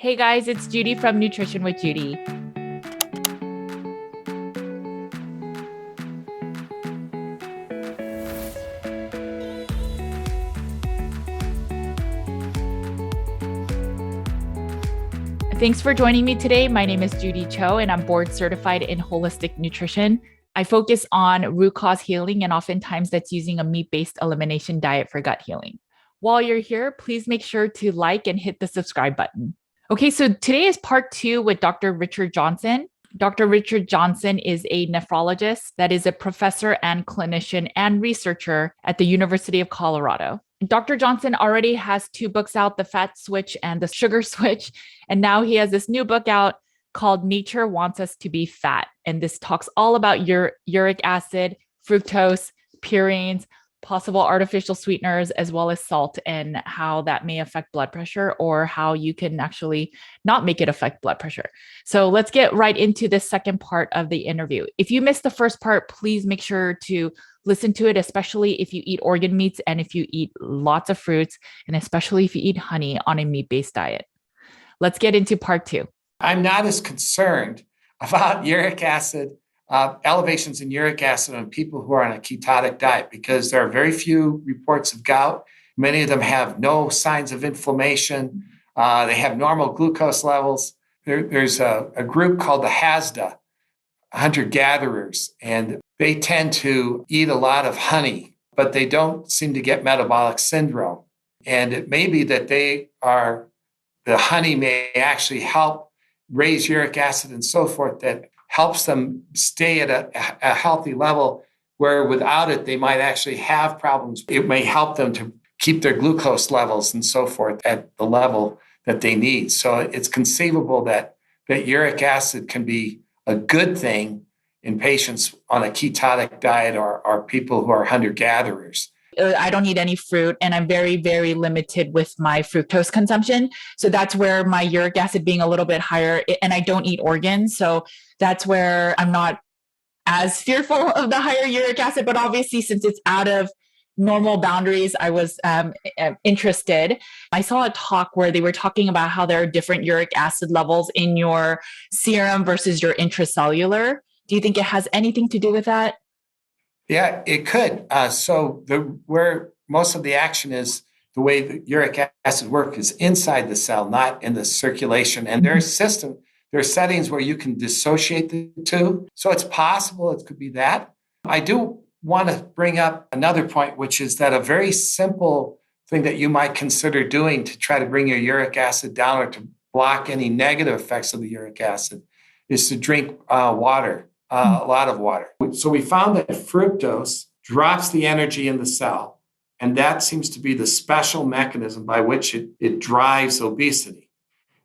Hey guys, it's Judy from Nutrition with Judy. Thanks for joining me today. My name is Judy Cho, and I'm board certified in holistic nutrition. I focus on root cause healing, and oftentimes that's using a meat-based elimination diet for gut healing. While you're here, please make sure to like and hit the subscribe button. Okay, so today is part 2 with Dr. Richard Johnson. Dr. Richard Johnson is a nephrologist that is a professor and clinician and researcher at the University of Colorado. Dr. Johnson already has 2 books out, The Fat Switch and The Sugar Switch. And now he has this new book out called Nature Wants Us to Be Fat. And this talks all about uric acid, fructose, purines, possible artificial sweeteners, as well as salt, and how that may affect blood pressure or how you can actually not make it affect blood pressure. So let's get right into the second part of the interview. If you missed the first part, please make sure to listen to it, especially if you eat organ meats and if you eat lots of fruits, and especially if you eat honey on a meat-based diet. Let's get into part 2. I'm not as concerned about uric acid, elevations in uric acid on people who are on a ketotic diet because there are very few reports of gout. Many of them have no signs of inflammation. They have normal glucose levels. There's a group called the Hadza, hunter-gatherers, and they tend to eat a lot of honey, but they don't seem to get metabolic syndrome. And it may be that the honey may actually help raise uric acid and so forth that helps them stay at a healthy level, where without it, they might actually have problems. It may help them to keep their glucose levels and so forth at the level that they need. So it's conceivable that uric acid can be a good thing in patients on a ketotic diet or people who are hunter-gatherers. I don't eat any fruit, and I'm very, very limited with my fructose consumption. So that's where my uric acid being a little bit higher, and I don't eat organs. So that's where I'm not as fearful of the higher uric acid. But obviously, since it's out of normal boundaries, I was interested. I saw a talk where they were talking about how there are different uric acid levels in your serum versus your intracellular. Do you think it has anything to do with that? Yeah, it could. Where most of the action is, the way the uric acid works is inside the cell, not in the circulation. And there are settings where you can dissociate the two. So it's possible it could be that. I do want to bring up another point, which is that a very simple thing that you might consider doing to try to bring your uric acid down or to block any negative effects of the uric acid is to drink water. A lot of water. So we found that fructose drops the energy in the cell, and that seems to be the special mechanism by which it drives obesity.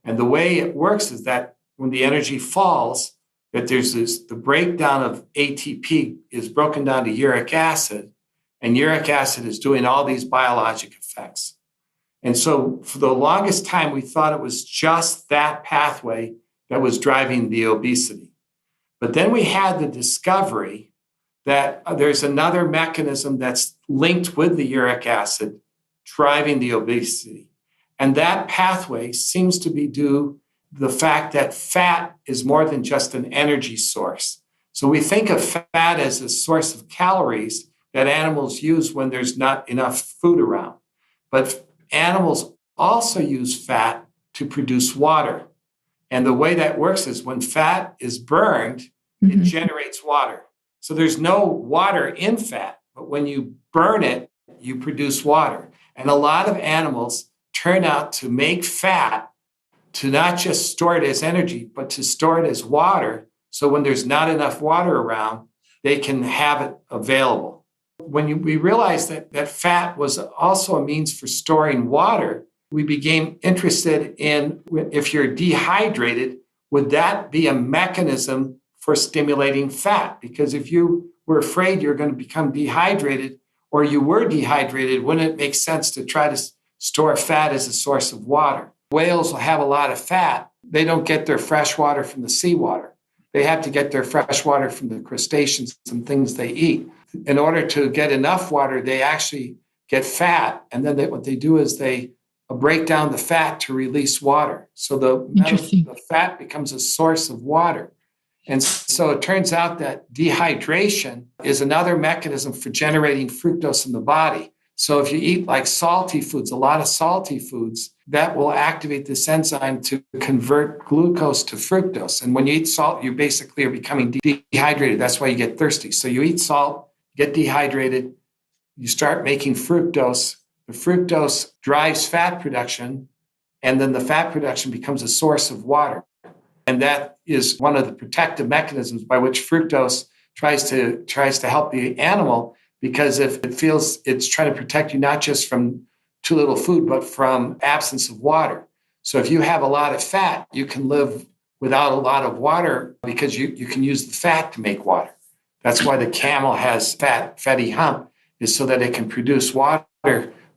And the way it works is that when the energy falls, that the breakdown of ATP is broken down to uric acid, and uric acid is doing all these biologic effects. And so for the longest time, we thought it was just that pathway that was driving the obesity. But then we had the discovery that there's another mechanism that's linked with the uric acid driving the obesity. And that pathway seems to be due to the fact that fat is more than just an energy source. So we think of fat as a source of calories that animals use when there's not enough food around. But animals also use fat to produce water. And the way that works is when fat is burned, it generates water. So there's no water in fat, but when you burn it, you produce water. And a lot of animals turn out to make fat to not just store it as energy, but to store it as water. So when there's not enough water around, they can have it available. We realized that fat was also a means for storing water, we became interested in, if you're dehydrated, would that be a mechanism for stimulating fat? Because if you were afraid you're going to become dehydrated, or you were dehydrated, wouldn't it make sense to try to store fat as a source of water? Whales will have a lot of fat. They don't get their fresh water from the seawater. They have to get their fresh water from the crustaceans and things they eat. In order to get enough water, they actually get fat. And then what they do is they break down the fat to release water. So Interesting. the fat becomes a source of water. And so it turns out that dehydration is another mechanism for generating fructose in the body. So if you eat like salty foods, a lot of salty foods, that will activate this enzyme to convert glucose to fructose. And when you eat salt, you basically are becoming dehydrated. That's why you get thirsty. So you eat salt, get dehydrated, you start making fructose. The fructose drives fat production, and then the fat production becomes a source of water. And that is one of the protective mechanisms by which fructose tries to help the animal, because if it feels it's trying to protect you not just from too little food, but from absence of water. So if you have a lot of fat, you can live without a lot of water because you can use the fat to make water. That's why the camel has fatty hump, is so that it can produce water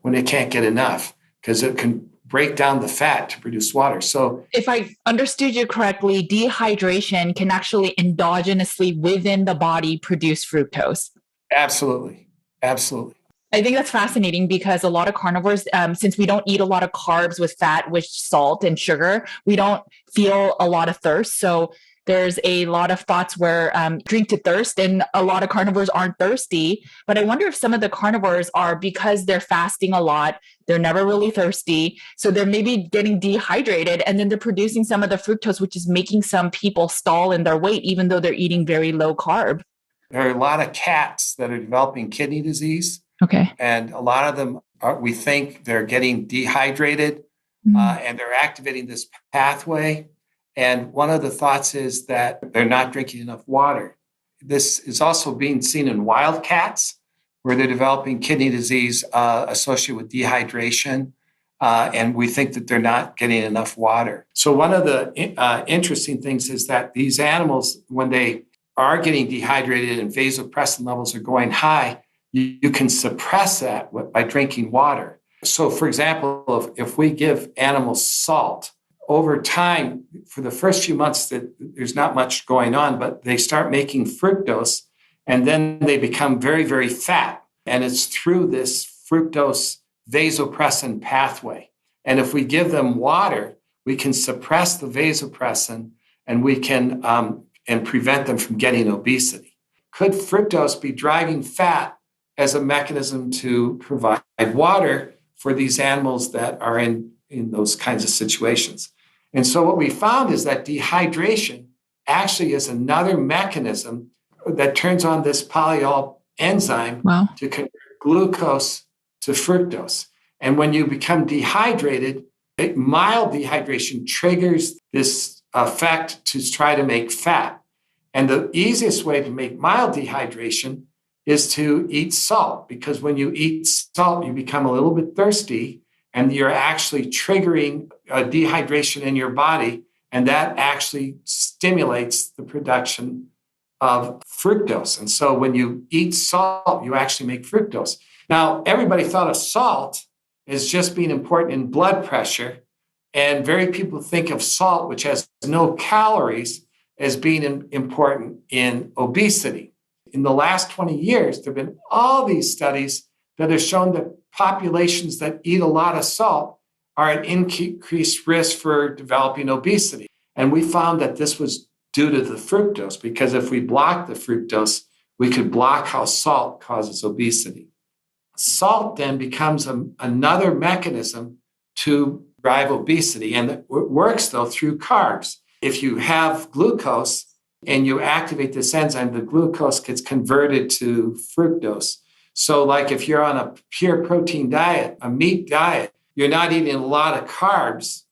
when it can't get enough, because it can break down the fat to produce water. So if I understood you correctly, dehydration can actually endogenously within the body produce fructose. absolutely. Absolutely. I think that's fascinating because a lot of carnivores, since we don't eat a lot of carbs with fat, with salt and sugar, we don't feel a lot of thirst. So there's a lot of thoughts where drink to thirst, and a lot of carnivores aren't thirsty. But I wonder if some of the carnivores are, because they're fasting a lot, they're never really thirsty. So they're maybe getting dehydrated, and then they're producing some of the fructose, which is making some people stall in their weight, even though they're eating very low carb. There are a lot of cats that are developing kidney disease. Okay. And a lot of them we think they're getting dehydrated and they're activating this pathway. And one of the thoughts is that they're not drinking enough water. This is also being seen in wild cats, where they're developing kidney disease associated with dehydration. And we think that they're not getting enough water. So one of the interesting things is that these animals, when they are getting dehydrated and vasopressin levels are going high, you can suppress that by drinking water. So, for example, if we give animals salt, over time, for the first few months, there's not much going on, but they start making fructose, and then they become very, very fat. And it's through this fructose vasopressin pathway. And if we give them water, we can suppress the vasopressin, and we can and prevent them from getting obesity. Could fructose be driving fat as a mechanism to provide water for these animals that are in those kinds of situations? And so what we found is that dehydration actually is another mechanism that turns on this polyol enzyme to convert glucose to fructose. And when you become dehydrated, mild dehydration triggers this effect to try to make fat. And the easiest way to make mild dehydration is to eat salt, because when you eat salt, you become a little bit thirsty, and you're actually triggering dehydration in your body, and that actually stimulates the production of fructose. And so when you eat salt, you actually make fructose. Now, everybody thought of salt as just being important in blood pressure, and very people think of salt, which has no calories, as being important in obesity. In the last 20 years, there have been all these studies that have shown that populations that eat a lot of salt are at increased risk for developing obesity. And we found that this was due to the fructose, because if we block the fructose, we could block how salt causes obesity. Salt then becomes another mechanism to drive obesity, and it works, though, through carbs. If you have glucose and you activate this enzyme, the glucose gets converted to fructose. So like if you're on a pure protein diet, a meat diet, you're not eating a lot of carbs,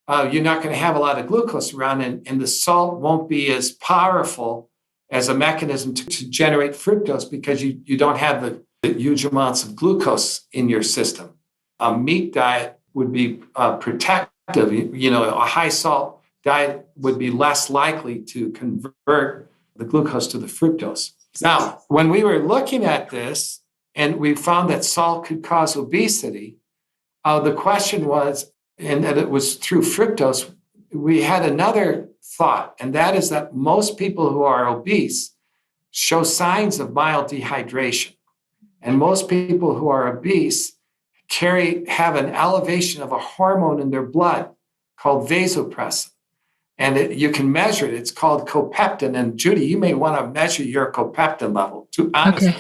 you're not going to have a lot of glucose around, and the salt won't be as powerful as a mechanism to generate fructose, because you don't have the huge amounts of glucose in your system. A meat diet would be protective. A high salt diet would be less likely to convert the glucose to the fructose. Now, when we were looking at this and we found that salt could cause obesity, the question was, and that it was through fructose, we had another thought, and that is that most people who are obese show signs of mild dehydration. And most people who are obese have an elevation of a hormone in their blood called vasopressin. And you can measure it. It's called Copeptin. And Judy, you may want to measure your Copeptin level, to honestly,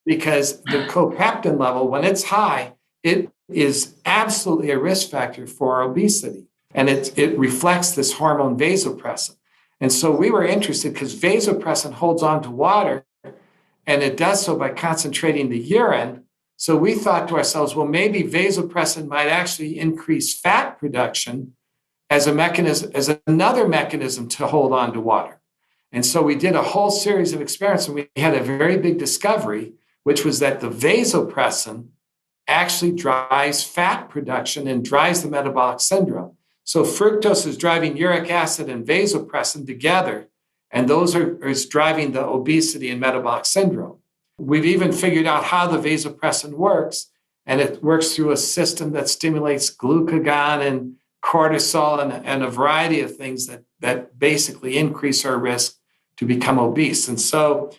because the Copeptin level, when it's high, it is absolutely a risk factor for obesity. And it reflects this hormone vasopressin. And so we were interested because vasopressin holds on to water, and it does so by concentrating the urine. So we thought to ourselves, well, maybe vasopressin might actually increase fat production as another mechanism to hold on to water. And so we did a whole series of experiments, and we had a very big discovery, which was that the vasopressin actually drives fat production and drives the metabolic syndrome. So fructose is driving uric acid and vasopressin together, and those is driving the obesity and metabolic syndrome. We've even figured out how the vasopressin works, and it works through a system that stimulates glucagon and cortisol and a variety of things that basically increase our risk to become obese. And so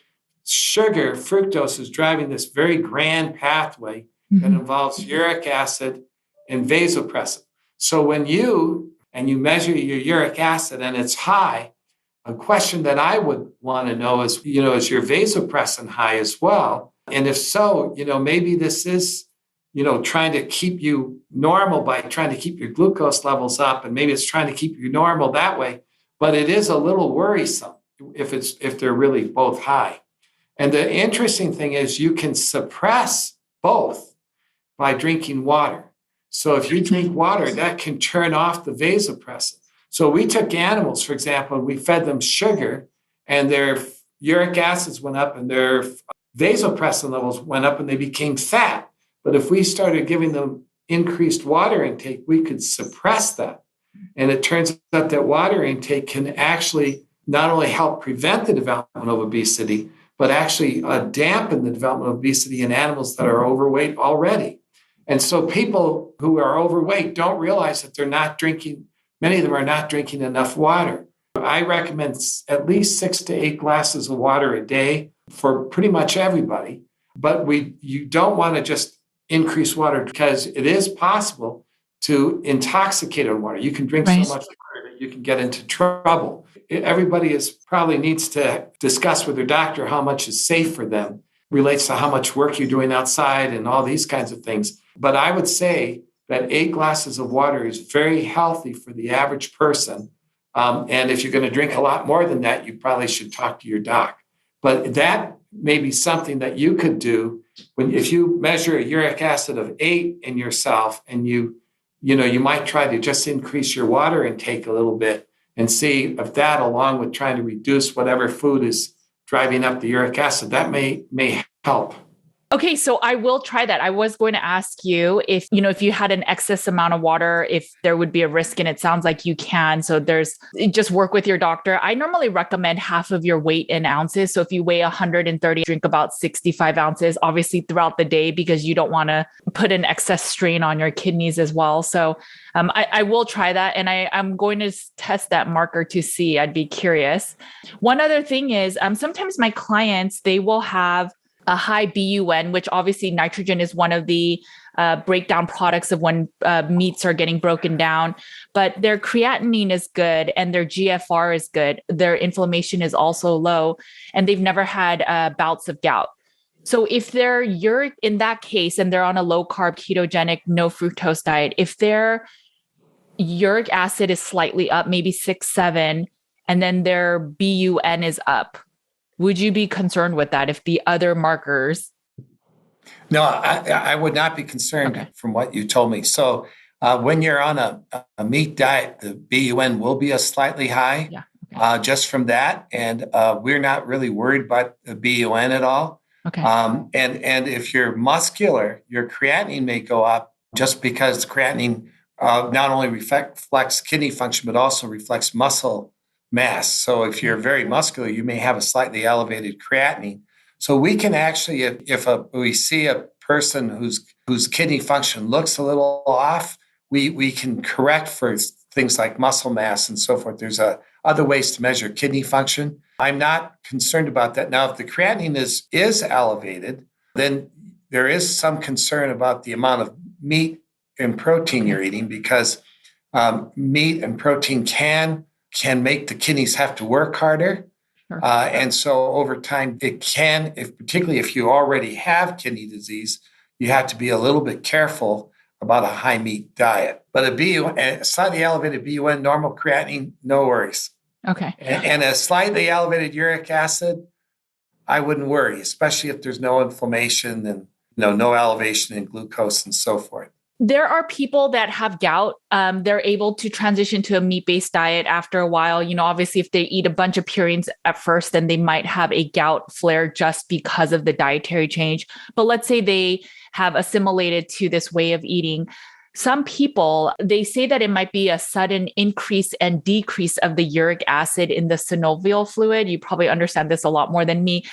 sugar, fructose, is driving this very grand pathway that involves uric acid and vasopressin. So when you measure your uric acid and it's high, a question that I would want to know is, is your vasopressin high as well? And if so, maybe this is, trying to keep you normal by trying to keep your glucose levels up, and maybe it's trying to keep you normal that way. But it is a little worrisome if they're really both high. And the interesting thing is you can suppress both by drinking water. So if you drink water, that can turn off the vasopressin. So we took animals, for example, and we fed them sugar, and their uric acids went up and their vasopressin levels went up, and they became fat. But if we started giving them increased water intake, we could suppress that. And it turns out that water intake can actually not only help prevent the development of obesity, but actually dampen the development of obesity in animals that are overweight already. And so people who are overweight don't realize that many of them are not drinking enough water. I recommend at least 6 to 8 glasses of water a day for pretty much everybody. But you don't want to just increase water, because it is possible to intoxicate on water. You can drink so much water that you can get into trouble. Everybody probably needs to discuss with their doctor how much is safe for them. Relates to how much work you're doing outside and all these kinds of things. But I would say that 8 glasses of water is very healthy for the average person. And if you're going to drink a lot more than that, you probably should talk to your doc. But that may be something that you could do if you measure a uric acid of 8 in yourself, and you might try to just increase your water intake a little bit and see if that, along with trying to reduce whatever food is driving up the uric acid, that may help. Okay, so I will try that. I was going to ask you if you had an excess amount of water, if there would be a risk, and it sounds like you can. So just work with your doctor. I normally recommend half of your weight in ounces. So if you weigh 130, drink about 65 ounces, obviously throughout the day, because you don't want to put an excess strain on your kidneys as well. So I will try that. And I'm going to test that marker to see. I'd be curious. One other thing is sometimes my clients, they will have a high BUN, which obviously nitrogen is one of the breakdown products of when meats are getting broken down, but their creatinine is good and their GFR is good. Their inflammation is also low, and they've never had bouts of gout. So if they're in that case, and they're on a low carb, ketogenic, no fructose diet, if their uric acid is slightly up, maybe 6, 7, and then their BUN is up, would you be concerned with that if the other markers? No, I would not be concerned from what you told me. So when you're on a meat diet, the BUN will be a slightly high just from that. And we're not really worried about the BUN at all. Okay. And if you're muscular, your creatinine may go up, just because creatinine not only reflects kidney function, but also reflects muscle mass. So if you're very muscular, you may have a slightly elevated creatinine. So we can actually, if we see a person whose kidney function looks a little off, we can correct for things like muscle mass and so forth. There's other ways to measure kidney function. I'm not concerned about that. Now, if the creatinine is elevated, then there is some concern about the amount of meat and protein you're eating, because meat and protein can make the kidneys have to work harder. Sure. And so over time, it can, particularly if you already have kidney disease, you have to be a little bit careful about a high meat diet. But a slightly elevated BUN, normal creatinine, no worries. Okay. And a slightly elevated uric acid, I wouldn't worry, especially if there's no inflammation and no elevation in glucose and so forth. There are people that have gout. They're able to transition to a meat-based diet after a while. Obviously, if they eat a bunch of purines at first, then they might have a gout flare just because of the dietary change. But let's say they have assimilated to this way of eating. Some people, they say that it might be a sudden increase and decrease of the uric acid in the synovial fluid. You probably understand this a lot more than me.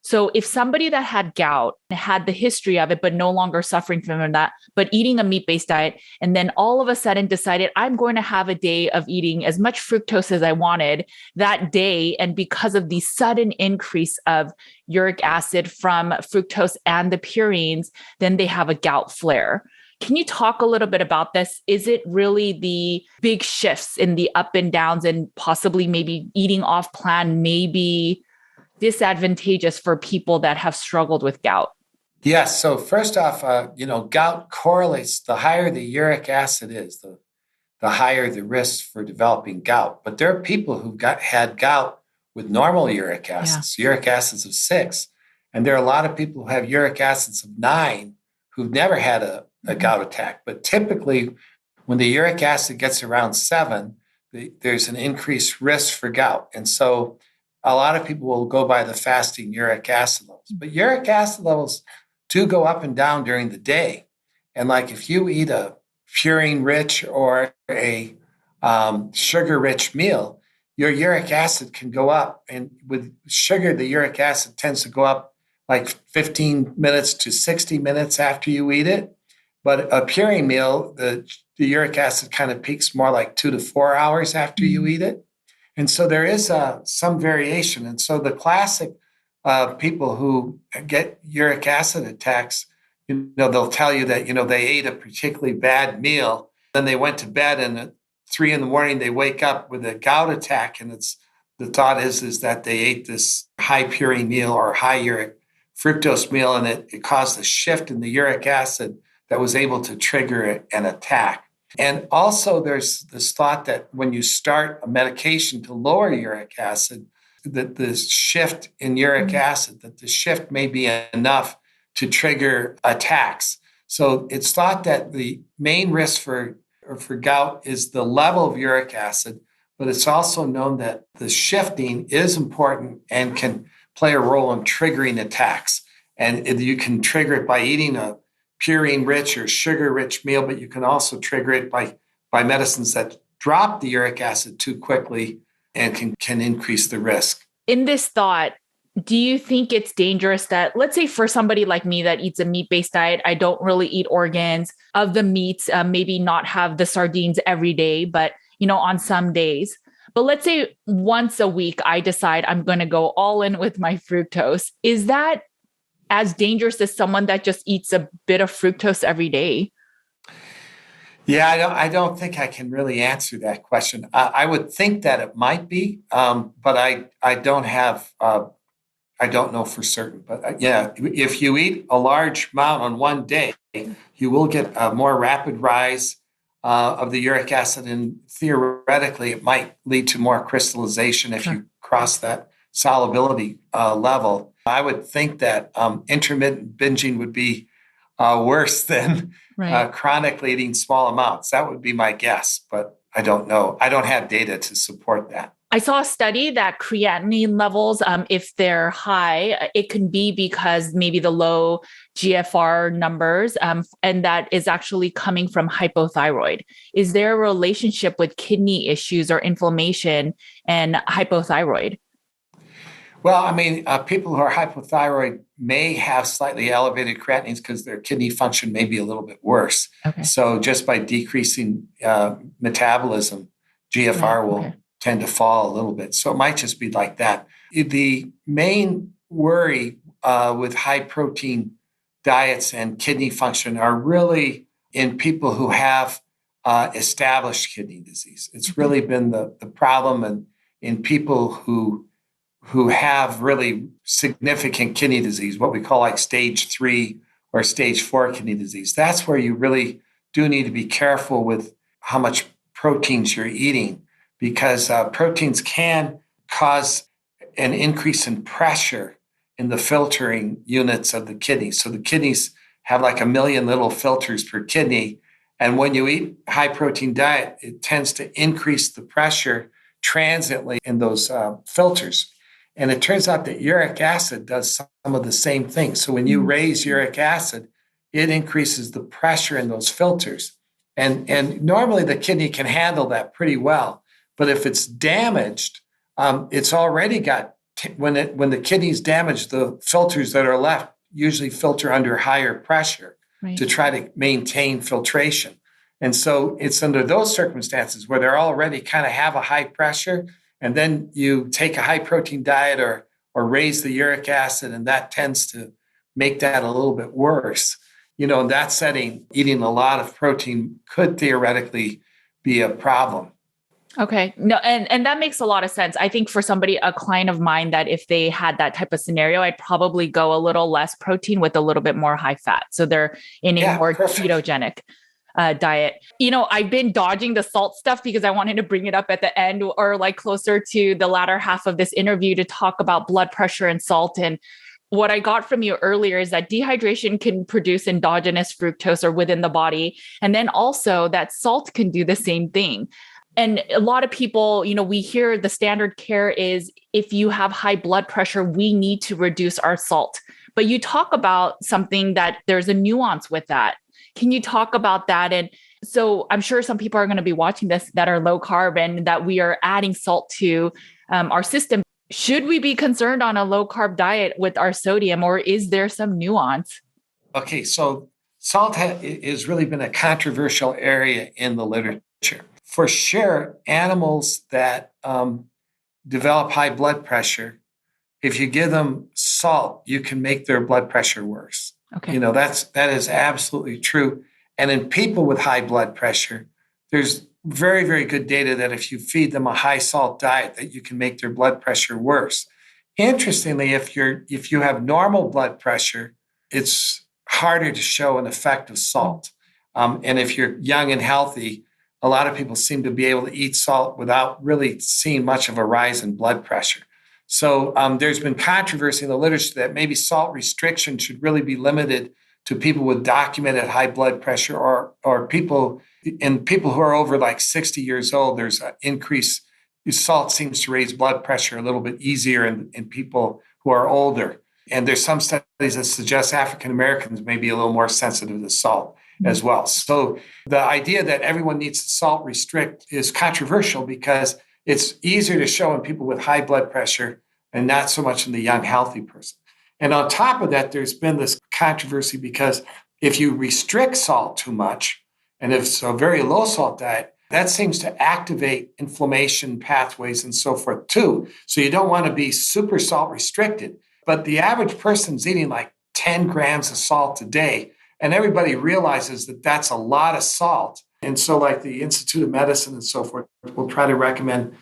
So if somebody that had gout had the history of it, but no longer suffering from that, but eating a meat-based diet, and then all of a sudden decided, I'm going to have a day of eating as much fructose as I wanted that day. And because of the sudden increase of uric acid from fructose and the purines, then they have a gout flare. Can you talk a little bit about this? Is it really the big shifts in the up and downs, and possibly maybe eating off plan may be disadvantageous for people that have struggled with gout? Yes. So first off, gout correlates. The higher the uric acid is, the higher the risk for developing gout. But there are people who've had gout with normal uric acids, uric acids of 6. And there are a lot of people who have uric acids of 9 who've never had a gout attack. But typically, when the uric acid gets around 7, there's an increased risk for gout. And so a lot of people will go by the fasting uric acid levels. But uric acid levels do go up and down during the day. And like if you eat a purine-rich or a sugar-rich meal, your uric acid can go up. And with sugar, the uric acid tends to go up like 15 minutes to 60 minutes after you eat it. But a purine meal, the uric acid kind of peaks more like 2 to 4 hours after you eat it. And so there is some variation. And so the classic people who get uric acid attacks, they'll tell you that, they ate a particularly bad meal, then they went to bed, and at 3 a.m, they wake up with a gout attack. And the thought is that they ate this high purine meal or high uric fructose meal, and it caused a shift in the uric acid that was able to trigger an attack. And also there's this thought that when you start a medication to lower uric acid, that the shift in uric acid, that the shift may be enough to trigger attacks. So it's thought that the main risk for gout is the level of uric acid, but it's also known that the shifting is important and can play a role in triggering attacks. And you can trigger it by eating a purine-rich or sugar-rich meal, but you can also trigger it by medicines that drop the uric acid too quickly and can increase the risk. In this thought, do you think it's dangerous that, let's say for somebody like me that eats a meat-based diet, I don't really eat organs of the meats, maybe not have the sardines every day, but, on some days. But let's say once a week, I decide I'm going to go all in with my fructose. Is that as dangerous as someone that just eats a bit of fructose every day? Yeah, I don't think I can really answer that question. I would think that it might be, but I don't have, I don't know for certain. But if you eat a large amount on one day, you will get a more rapid rise of the uric acid, and theoretically, it might lead to more crystallization if you cross that solubility level. I would think that intermittent binging would be worse than chronically eating small amounts. That would be my guess, but I don't know. I don't have data to support that. I saw a study that creatinine levels, if they're high, it can be because maybe the low GFR numbers, and that is actually coming from hypothyroid. Is there a relationship with kidney issues or inflammation and hypothyroid? Well, I mean, people who are hypothyroid may have slightly elevated creatinines because their kidney function may be a little bit worse. Okay. So just by decreasing metabolism, GFR will tend to fall a little bit. So it might just be like that. The main worry with high protein diets and kidney function are really in people who have established kidney disease. It's really been the problem in people who have really significant kidney disease, what we call like stage 3 or stage 4 kidney disease. That's where you really do need to be careful with how much proteins you're eating, because proteins can cause an increase in pressure in the filtering units of the kidney. So the kidneys have like 1 million little filters per kidney. And when you eat high protein diet, it tends to increase the pressure transiently in those filters. And it turns out that uric acid does some of the same things. So when you raise uric acid, it increases the pressure in those filters. And normally the kidney can handle that pretty well. But if it's damaged, it's already got, when the kidney's damaged, the filters that are left usually filter under higher pressure to try to maintain filtration. And so it's under those circumstances where they're already kind of have a high pressure, and then you take a high protein diet or raise the uric acid, and that tends to make that a little bit worse. In that setting, eating a lot of protein could theoretically be a problem. Okay. No, and that makes a lot of sense. I think for a client of mine, that if they had that type of scenario, I'd probably go a little less protein with a little bit more high fat. So they're in a more ketogenic diet. I've been dodging the salt stuff because I wanted to bring it up at the end or like closer to the latter half of this interview to talk about blood pressure and salt. And what I got from you earlier is that dehydration can produce endogenous fructose or within the body. And then also that salt can do the same thing. And a lot of people, we hear the standard care is if you have high blood pressure, we need to reduce our salt. But you talk about something that there's a nuance with that. Can you talk about that? And so I'm sure some people are going to be watching this that are low carb and that we are adding salt to our system. Should we be concerned on a low carb diet with our sodium, or is there some nuance? Okay, so salt has really been a controversial area in the literature. For sure, animals that develop high blood pressure, if you give them salt, you can make their blood pressure worse. Okay. That is absolutely true. And in people with high blood pressure, there's very, very good data that if you feed them a high salt diet, that you can make their blood pressure worse. Interestingly, if you have normal blood pressure, it's harder to show an effect of salt. And if you're young and healthy, a lot of people seem to be able to eat salt without really seeing much of a rise in blood pressure. So there's been controversy in the literature that maybe salt restriction should really be limited to people with documented high blood pressure or people who are over like 60 years old. There's an increase. Salt seems to raise blood pressure a little bit easier in people who are older. And there's some studies that suggest African Americans may be a little more sensitive to salt as well. So the idea that everyone needs to salt restrict is controversial because it's easier to show in people with high blood pressure and not so much in the young, healthy person. And on top of that, there's been this controversy because if you restrict salt too much, and if it's a very low salt diet, that seems to activate inflammation pathways and so forth too. So you don't want to be super salt restricted. But the average person's eating like 10 grams of salt a day, and everybody realizes that that's a lot of salt. And so like the Institute of Medicine and so forth will try to recommend,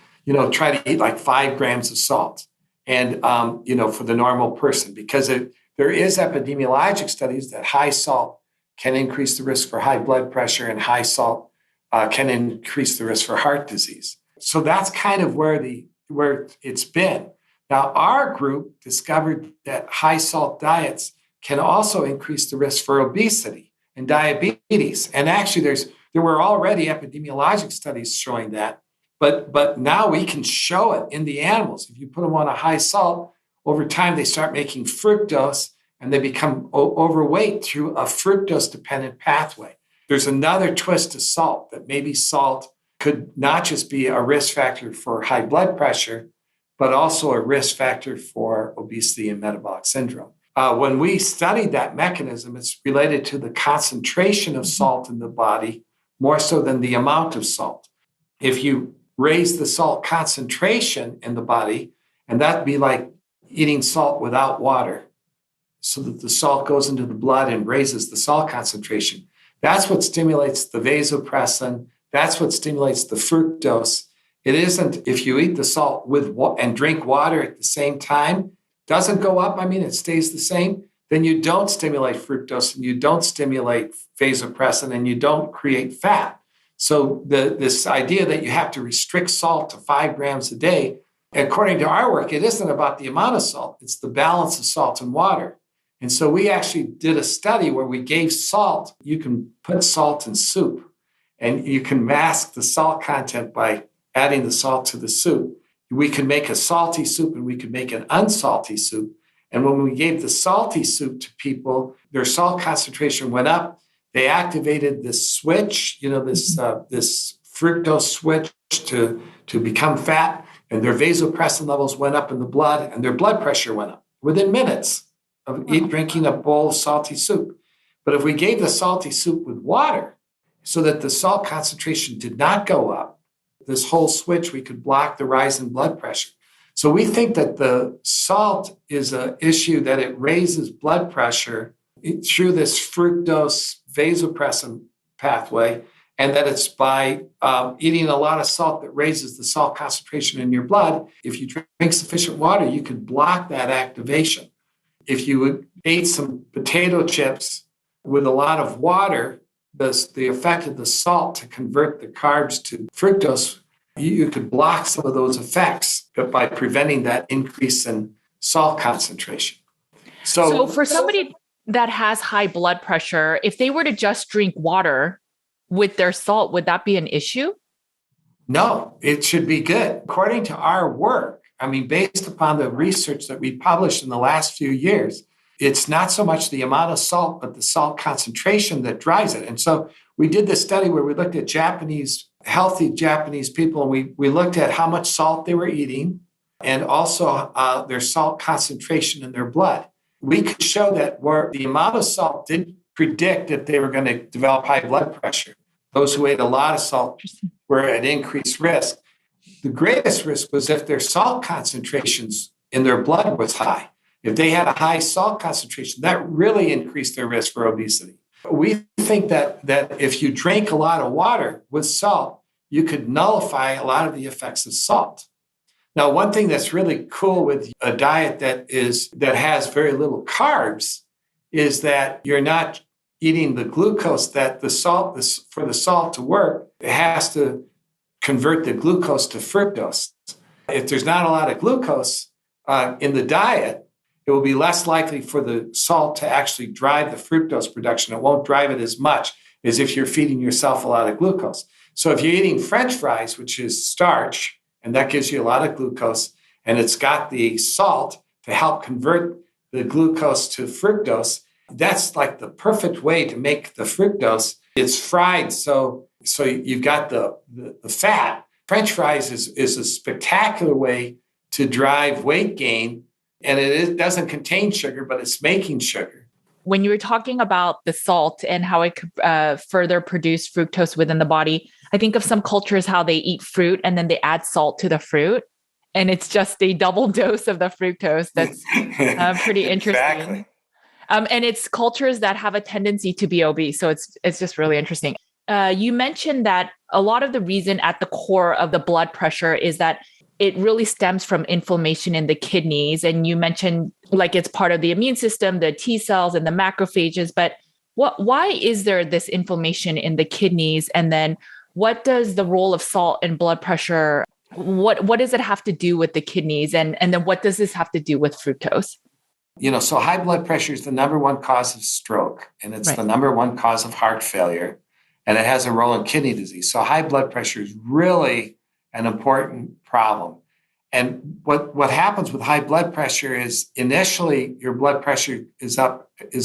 try to eat like 5 grams of salt and, for the normal person, because there is epidemiologic studies that high salt can increase the risk for high blood pressure and high salt can increase the risk for heart disease. So that's kind of where it's been. Now, our group discovered that high salt diets can also increase the risk for obesity and diabetes. And actually, there were already epidemiologic studies showing that, but now we can show it in the animals. If you put them on a high salt, over time they start making fructose and they become overweight through a fructose-dependent pathway. There's another twist to salt, that maybe salt could not just be a risk factor for high blood pressure, but also a risk factor for obesity and metabolic syndrome. When we studied that mechanism, it's related to the concentration of salt in the body more so than the amount of salt. If you raise the salt concentration in the body, and that'd be like eating salt without water, so that the salt goes into the blood and raises the salt concentration, That's what stimulates the vasopressin. That's what stimulates the fructose. It isn't if you eat the salt and drink water at the same time, doesn't go up. I mean, it stays the same. Then you don't stimulate fructose and you don't stimulate vasopressin and you don't create fat. So this idea that you have to restrict salt to 5 grams a day, according to our work, it isn't about the amount of salt. It's the balance of salt and water. And so we actually did a study where we gave salt. You can put salt in soup and you can mask the salt content by adding the salt to the soup. We can make a salty soup and we could make an unsalty soup. And when we gave the salty soup to people, their salt concentration went up. They activated this switch, this fructose switch to become fat, and their vasopressin levels went up in the blood, and their blood pressure went up within minutes of drinking a bowl of salty soup. But if we gave the salty soup with water so that the salt concentration did not go up, this whole switch, we could block the rise in blood pressure. So we think that the salt is an issue that it raises blood pressure through this fructose vasopressin pathway, and that it's by eating a lot of salt that raises the salt concentration in your blood. If you drink sufficient water, you could block that activation. If you ate some potato chips with a lot of water, the effect of the salt to convert the carbs to fructose, you could block some of those effects by preventing that increase in salt concentration. So for somebody that has high blood pressure, if they were to just drink water with their salt, would that be an issue? No, it should be good. According to our work, based upon the research that we published in the last few years, it's not so much the amount of salt, but the salt concentration that drives it. And so we did this study where we looked at healthy Japanese people, and we looked at how much salt they were eating and also their salt concentration in their blood. We could show that where the amount of salt didn't predict if they were going to develop high blood pressure. Those who ate a lot of salt were at increased risk. The greatest risk was if their salt concentrations in their blood was high. If they had a high salt concentration, that really increased their risk for obesity. We think that if you drink a lot of water with salt, you could nullify a lot of the effects of salt. Now, one thing that's really cool with a diet that has very little carbs is that you're not eating the glucose that for the salt to work, it has to convert the glucose to fructose. If there's not a lot of glucose in the diet, it will be less likely for the salt to actually drive the fructose production. It won't drive it as much as if you're feeding yourself a lot of glucose. So if you're eating French fries, which is starch, and that gives you a lot of glucose, and it's got the salt to help convert the glucose to fructose, that's like the perfect way to make the fructose. It's fried, so you've got the fat. French fries is a spectacular way to drive weight gain, and it doesn't contain sugar, but it's making sugar. When you were talking about the salt and how it could further produce fructose within the body, I think of some cultures how they eat fruit and then they add salt to the fruit, and it's just a double dose of the fructose. That's pretty interesting. Exactly. And it's cultures that have a tendency to be obese. So it's just really interesting. You mentioned that a lot of the reason at the core of the blood pressure is that it really stems from inflammation in the kidneys. And you mentioned like it's part of the immune system, the T cells and the macrophages. But why is there this inflammation in the kidneys? And then what does the role of salt and blood pressure, what does it have to do with the kidneys? And then what does this have to do with fructose? So high blood pressure is the number one cause of stroke, and it's the number one cause of heart failure, and it has a role in kidney disease. So high blood pressure is really an important problem. And what happens with high blood pressure is initially your blood pressure is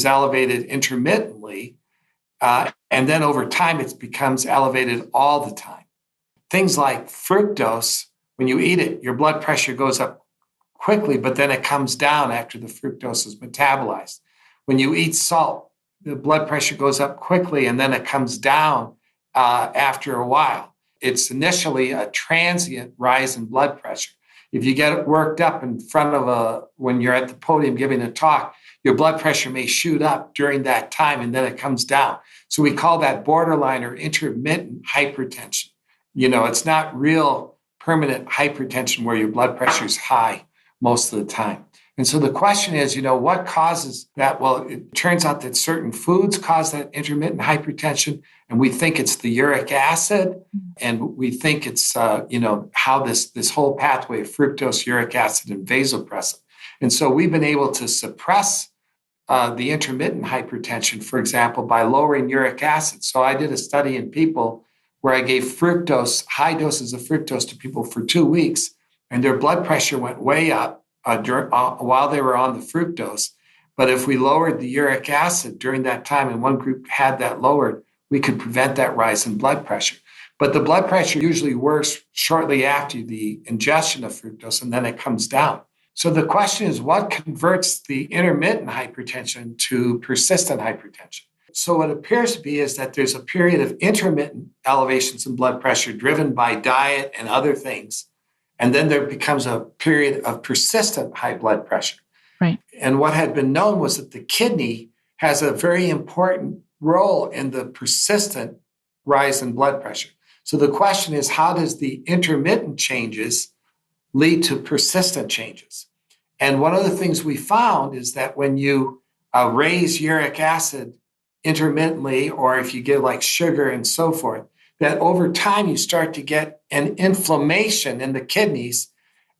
elevated intermittently, and then over time it becomes elevated all the time. Things like fructose, when you eat it, your blood pressure goes up quickly, but then it comes down after the fructose is metabolized. When you eat salt, the blood pressure goes up quickly and then it comes down after a while. It's initially a transient rise in blood pressure. If you get it worked up in front of when you're at the podium giving a talk, your blood pressure may shoot up during that time and then it comes down. So we call that borderline or intermittent hypertension. It's not real permanent hypertension where your blood pressure is high most of the time. And so the question is, what causes that? Well, it turns out that certain foods cause that intermittent hypertension, and we think it's the uric acid, and we think it's, how this whole pathway of fructose, uric acid, and vasopressin. And so we've been able to suppress the intermittent hypertension, for example, by lowering uric acid. So I did a study in people where I gave fructose, high doses of fructose to people for 2 weeks, and their blood pressure went way up while they were on the fructose. But if we lowered the uric acid during that time, and one group had that lowered, we could prevent that rise in blood pressure. But the blood pressure usually works shortly after the ingestion of fructose, and then it comes down. So the question is, what converts the intermittent hypertension to persistent hypertension? So what appears to be is that there's a period of intermittent elevations in blood pressure driven by diet and other things. And then there becomes a period of persistent high blood pressure. Right. And what had been known was that the kidney has a very important role in the persistent rise in blood pressure. So the question is, how does the intermittent changes lead to persistent changes? And one of the things we found is that when you raise uric acid intermittently, or if you give like sugar and so forth, that over time you start to get an inflammation in the kidneys,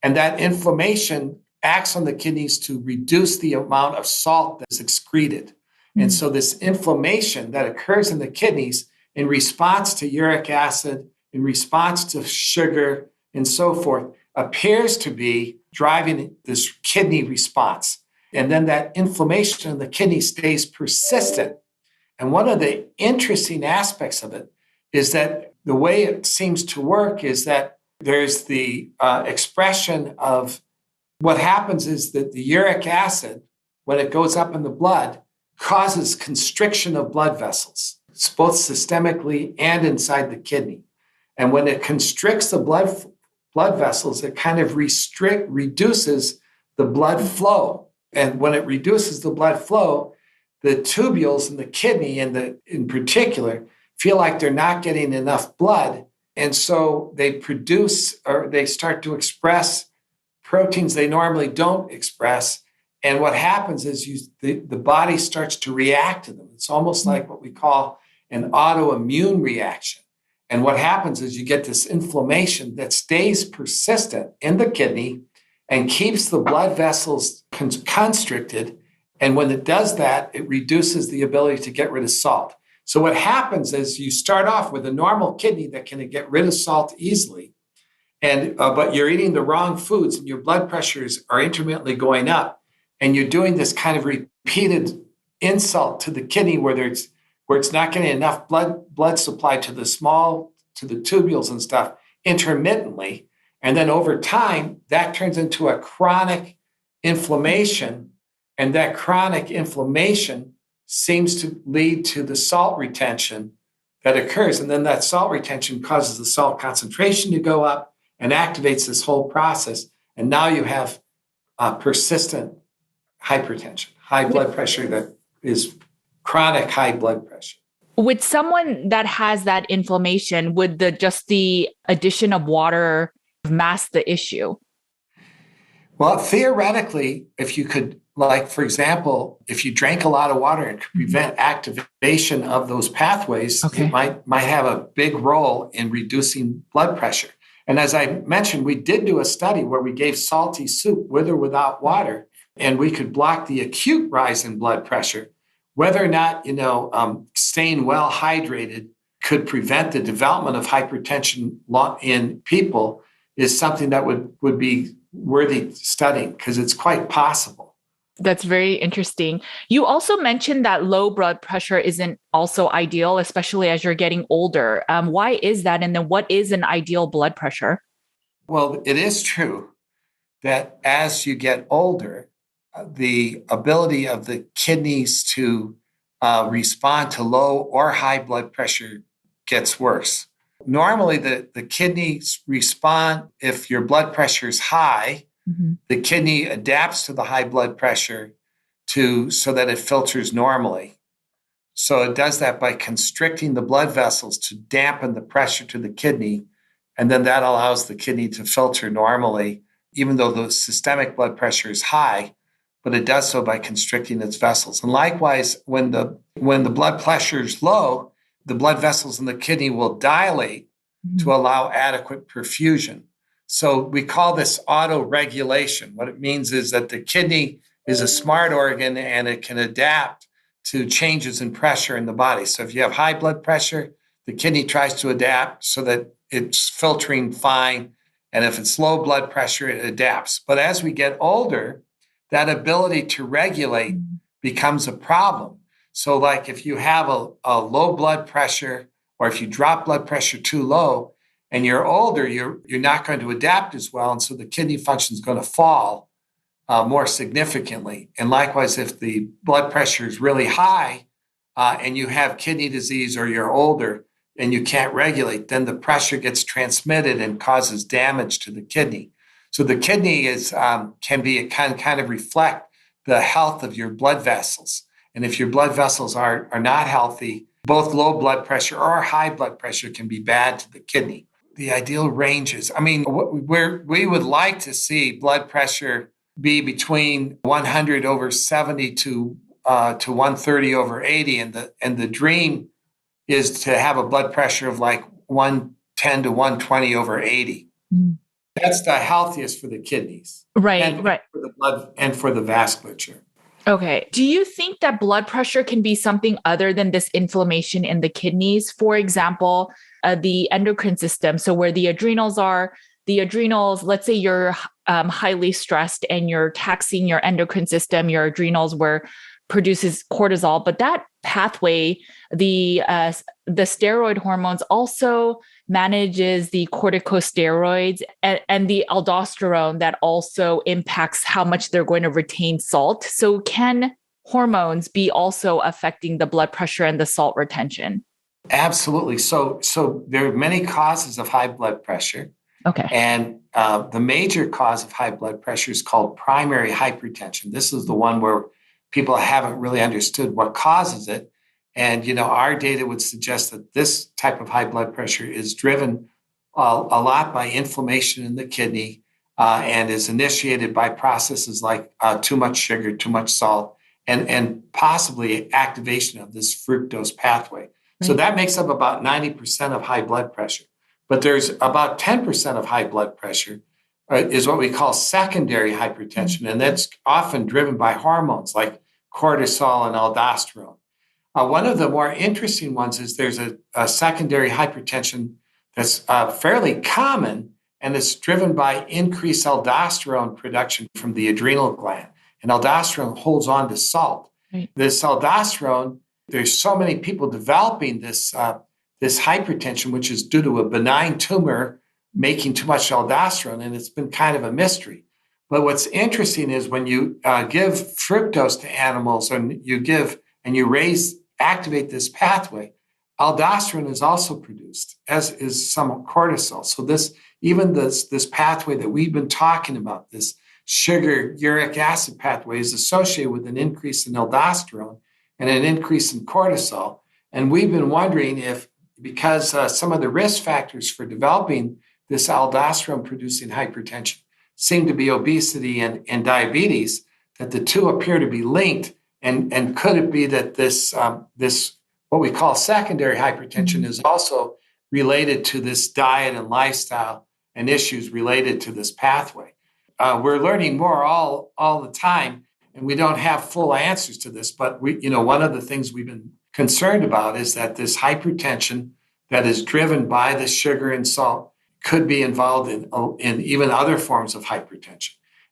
and that inflammation acts on the kidneys to reduce the amount of salt that's excreted. And so this inflammation that occurs in the kidneys in response to uric acid, in response to sugar, and so forth, appears to be driving this kidney response. And then that inflammation in the kidney stays persistent. And one of the interesting aspects of it is that the way it seems to work is that there's the expression of what happens is that the uric acid, when it goes up in the blood, causes constriction of blood vessels. It's both systemically and inside the kidney. And when it constricts the blood vessels, it kind of reduces the blood flow. And when it reduces the blood flow, the tubules in the kidney, in particular, feel like they're not getting enough blood. And so they produce, or they start to express proteins they normally don't express. And what happens is the body starts to react to them. It's almost like what we call an autoimmune reaction. And what happens is you get this inflammation that stays persistent in the kidney and keeps the blood vessels constricted. And when it does that, it reduces the ability to get rid of salt. So what happens is you start off with a normal kidney that can get rid of salt easily, but you're eating the wrong foods and your blood pressures are intermittently going up, and you're doing this kind of repeated insult to the kidney where it's not getting enough blood supply to the tubules and stuff intermittently. And then over time, that turns into a chronic inflammation, and that chronic inflammation seems to lead to the salt retention that occurs. And then that salt retention causes the salt concentration to go up and activates this whole process. And now you have persistent hypertension, high blood pressure that is chronic high blood pressure. With someone that has that inflammation, would just the addition of water mask the issue? Well, theoretically, if you could, like, for example, if you drank a lot of water and could prevent activation of those pathways, it might have a big role in reducing blood pressure. And as I mentioned, we did do a study where we gave salty soup with or without water, and we could block the acute rise in blood pressure. Whether or not, staying well hydrated could prevent the development of hypertension in people is something that would be worthy studying, because it's quite possible. That's very interesting. You also mentioned that low blood pressure isn't also ideal, especially as you're getting older. Why is that? And then what is an ideal blood pressure? Well, it is true that as you get older, the ability of the kidneys to respond to low or high blood pressure gets worse. Normally, the kidneys respond if your blood pressure is high. Mm-hmm. The kidney adapts to the high blood pressure so that it filters normally. So it does that by constricting the blood vessels to dampen the pressure to the kidney. And then that allows the kidney to filter normally, even though the systemic blood pressure is high, but it does so by constricting its vessels. And likewise, when the blood pressure is low, the blood vessels in the kidney will dilate to allow adequate perfusion. So we call this autoregulation. What it means is that the kidney is a smart organ and it can adapt to changes in pressure in the body. So if you have high blood pressure, the kidney tries to adapt so that it's filtering fine. And if it's low blood pressure, it adapts. But as we get older, that ability to regulate becomes a problem. So like if you have a low blood pressure, or if you drop blood pressure too low and you're older, you're not going to adapt as well. And so the kidney function is going to fall more significantly. And likewise, if the blood pressure is really high and you have kidney disease or you're older and you can't regulate, then the pressure gets transmitted and causes damage to the kidney. So the kidney can kind of reflect the health of your blood vessels. And if your blood vessels are not healthy, both low blood pressure or high blood pressure can be bad to the kidney. The ideal ranges, we would like to see blood pressure be between 100 over 70 to 130 over 80. And the dream is to have a blood pressure of like 110 to 120 over 80. That's the healthiest for the kidneys. Right. For the blood and for the vasculature. Okay. Do you think that blood pressure can be something other than this inflammation in the kidneys? For example, the endocrine system. So where the adrenals are, let's say you're highly stressed and you're taxing your endocrine system, your adrenals where produces cortisol, but that pathway, the steroid hormones also manages the corticosteroids and the aldosterone that also impacts how much they're going to retain salt. So can hormones be also affecting the blood pressure and the salt retention? Absolutely. So there are many causes of high blood pressure. Okay. And the major cause of high blood pressure is called primary hypertension. This is the one where people haven't really understood what causes it. And, our data would suggest that this type of high blood pressure is driven a lot by inflammation in the kidney and is initiated by processes like too much sugar, too much salt, and possibly activation of this fructose pathway. Right. So that makes up about 90% of high blood pressure. But there's about 10% of high blood pressure is what we call secondary hypertension. And that's often driven by hormones like cortisol and aldosterone. One of the more interesting ones is there's a secondary hypertension that's fairly common, and it's driven by increased aldosterone production from the adrenal gland. And aldosterone holds on to salt. Right. This aldosterone, there's so many people developing this hypertension, which is due to a benign tumor making too much aldosterone, and it's been kind of a mystery. But what's interesting is when you give fructose to animals and you activate this pathway, aldosterone is also produced, as is some cortisol. So this pathway that we've been talking about, this sugar uric acid pathway, is associated with an increase in aldosterone and an increase in cortisol. And we've been wondering if, because some of the risk factors for developing this aldosterone producing hypertension seem to be obesity and diabetes, that the two appear to be linked. And could it be that this what we call secondary hypertension is also related to this diet and lifestyle and issues related to this pathway? We're learning more all the time, and we don't have full answers to this. But one of the things we've been concerned about is that this hypertension that is driven by the sugar and salt could be involved in even other forms of hypertension.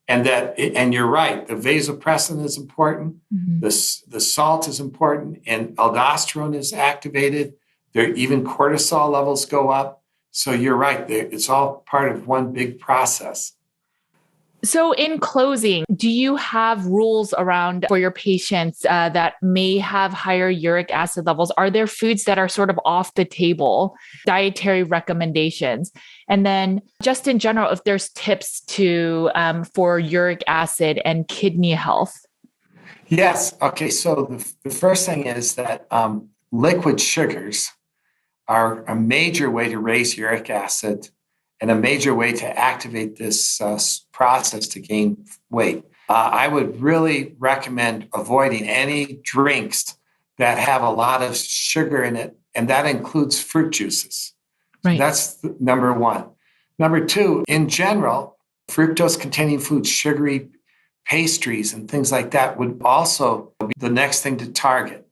And you're right, the vasopressin is important, the salt is important, and aldosterone is activated. Even cortisol levels go up. So you're right, it's all part of one big process. So in closing, do you have rules around for your patients that may have higher uric acid levels? Are there foods that are sort of off the table, dietary recommendations? And then just in general, if there's tips for uric acid and kidney health? Yes. Okay. So the first thing is that liquid sugars are a major way to raise uric acid and a major way to activate this process to gain weight. I would really recommend avoiding any drinks that have a lot of sugar in it, and that includes fruit juices. So Right. that's number one. Number two, in general, fructose containing foods, sugary pastries, and things like that would also be the next thing to target.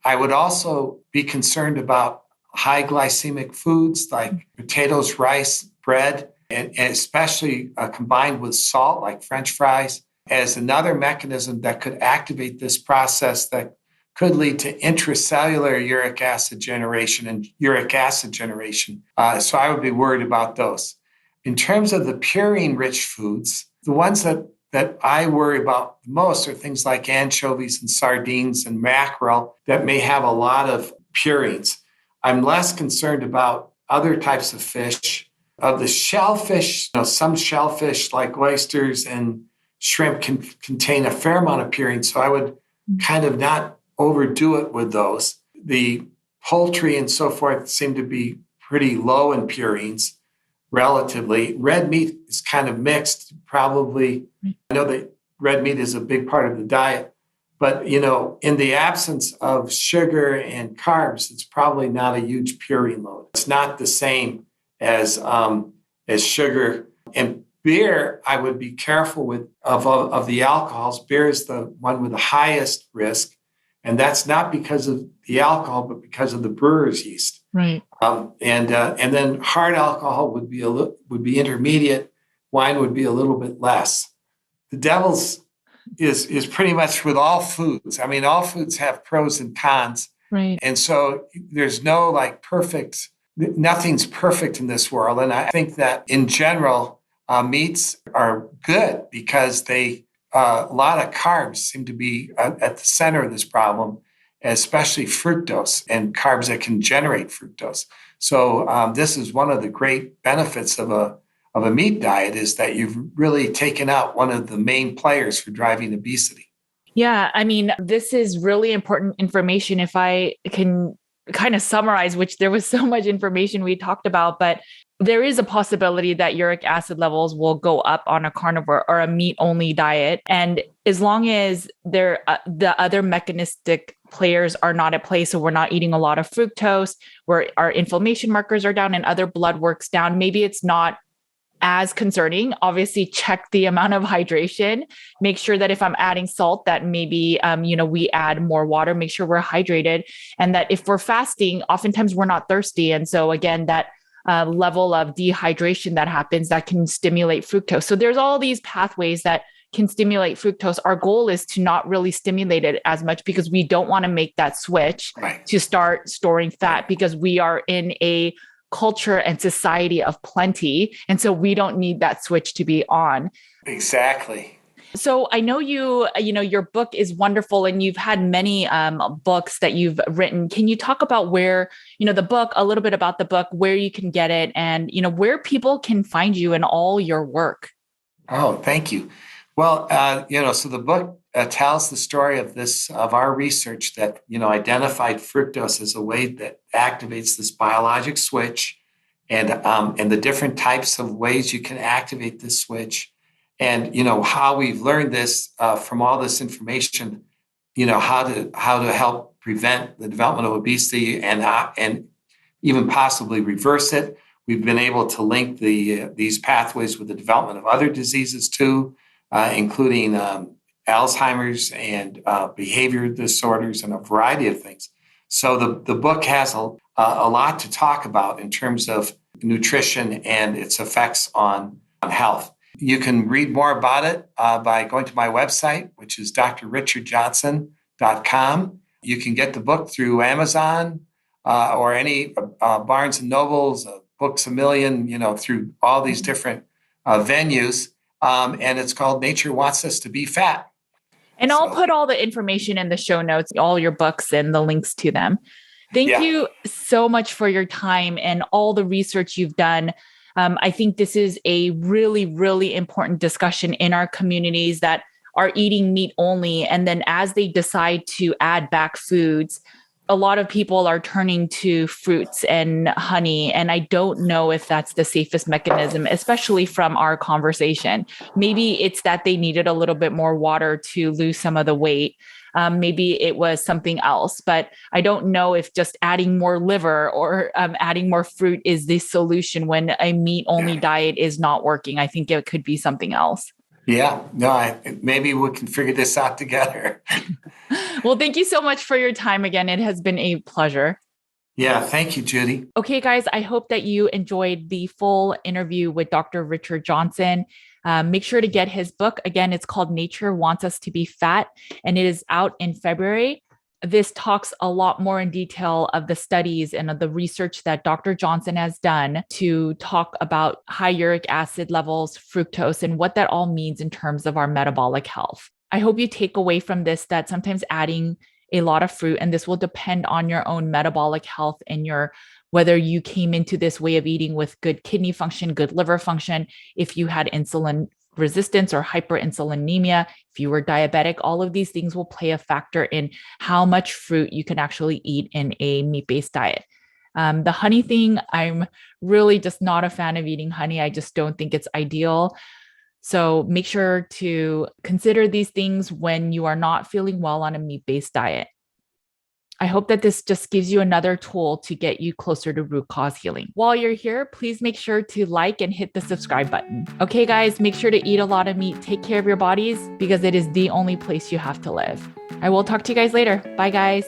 I would also be concerned about high glycemic foods like potatoes, rice, bread, and especially combined with salt like French fries as another mechanism that could activate this process that could lead to intracellular uric acid generation and uric acid generation. So I would be worried about those. In terms of the purine-rich foods, the ones that I worry about the most are things like anchovies and sardines and mackerel that may have a lot of purines. I'm less concerned about other types of fish. Of the shellfish, some shellfish like oysters and shrimp can contain a fair amount of purine, so I would kind of not overdo it with those. The poultry and so forth seem to be pretty low in purines relatively. Red meat is kind of mixed, probably. I know that red meat is a big part of the diet, but in the absence of sugar and carbs, it's probably not a huge purine load. It's not the same as sugar and beer. I would be careful with of the alcohols. Beer is the one with the highest risk, and that's not because of the alcohol, but because of the brewer's yeast. Right. And then hard alcohol would be intermediate. Wine would be a little bit less. The devil's is pretty much with all foods. I mean, all foods have pros and cons. Right. And so there's no nothing's perfect in this world. And I think that in general, meats are good because a lot of carbs seem to be at the center of this problem, especially fructose and carbs that can generate fructose. So this is one of the great benefits of a meat diet is that you've really taken out one of the main players for driving obesity. Yeah. I mean, this is really important information. If I can kind of summarize, which there was so much information we talked about, but there is a possibility that uric acid levels will go up on a carnivore or a meat only diet. And as long as the other mechanistic players are not at play, so we're not eating a lot of fructose, where our inflammation markers are down and other blood work's down, maybe it's not as concerning. Obviously, check the amount of hydration. Make sure that if I'm adding salt, that maybe we add more water. Make sure we're hydrated, and that if we're fasting, oftentimes we're not thirsty, and so again, that level of dehydration that happens that can stimulate fructose. So there's all these pathways that can stimulate fructose. Our goal is to not really stimulate it as much because we don't want to make that switch to start storing fat because we are in a culture and society of plenty. And so we don't need that switch to be on. Exactly. So I know your book is wonderful and you've had many books that you've written. Can you talk about where, the book, a little bit about the book, where you can get it and, where people can find you in all your work? Oh, thank you. Well, so the book tells the story of our research that, identified fructose as a way that activates this biologic switch and the different types of ways you can activate this switch. And, how we've learned this from all this information, how to help prevent the development of obesity and even possibly reverse it. We've been able to link these pathways with the development of other diseases too, including Alzheimer's and behavior disorders and a variety of things. So the book has a lot to talk about in terms of nutrition and its effects on health. You can read more about it by going to my website, which is drrichardjohnson.com. You can get the book through Amazon or any Barnes and Nobles, Books A Million, through all these different venues. And it's called Nature Wants Us to Be Fat. And I'll put all the information in the show notes, all your books and the links to them. Thank you so much for your time and all the research you've done. I think this is a really, really important discussion in our communities that are eating meat only. And then as they decide to add back foods, a lot of people are turning to fruits and honey. And I don't know if that's the safest mechanism, especially from our conversation. Maybe it's that they needed a little bit more water to lose some of the weight. Maybe it was something else, but I don't know if just adding more liver or adding more fruit is the solution when a meat only diet is not working. I think it could be something else. Yeah, no, maybe we can figure this out together. Well, thank you so much for your time again. It has been a pleasure. Yeah, thank you, Judy. Okay, guys, I hope that you enjoyed the full interview with Dr. Richard Johnson. Make sure to get his book. Again, it's called Nature Wants Us to Be Fat, and it is out in February. This talks a lot more in detail of the studies and of the research that Dr. Johnson has done to talk about high uric acid levels, fructose, and what that all means in terms of our metabolic health. I hope you take away from this that sometimes adding a lot of fruit, and this will depend on your own metabolic health and your whether you came into this way of eating with good kidney function, good liver function, if you had insulin resistance or hyperinsulinemia, if you were diabetic, all of these things will play a factor in how much fruit you can actually eat in a meat-based diet. The honey thing, I'm really just not a fan of eating honey. I just don't think it's ideal. So make sure to consider these things when you are not feeling well on a meat-based diet. I hope that this just gives you another tool to get you closer to root cause healing. While you're here, please make sure to like and hit the subscribe button. Okay, guys, make sure to eat a lot of meat. Take care of your bodies because it is the only place you have to live. I will talk to you guys later. Bye, guys.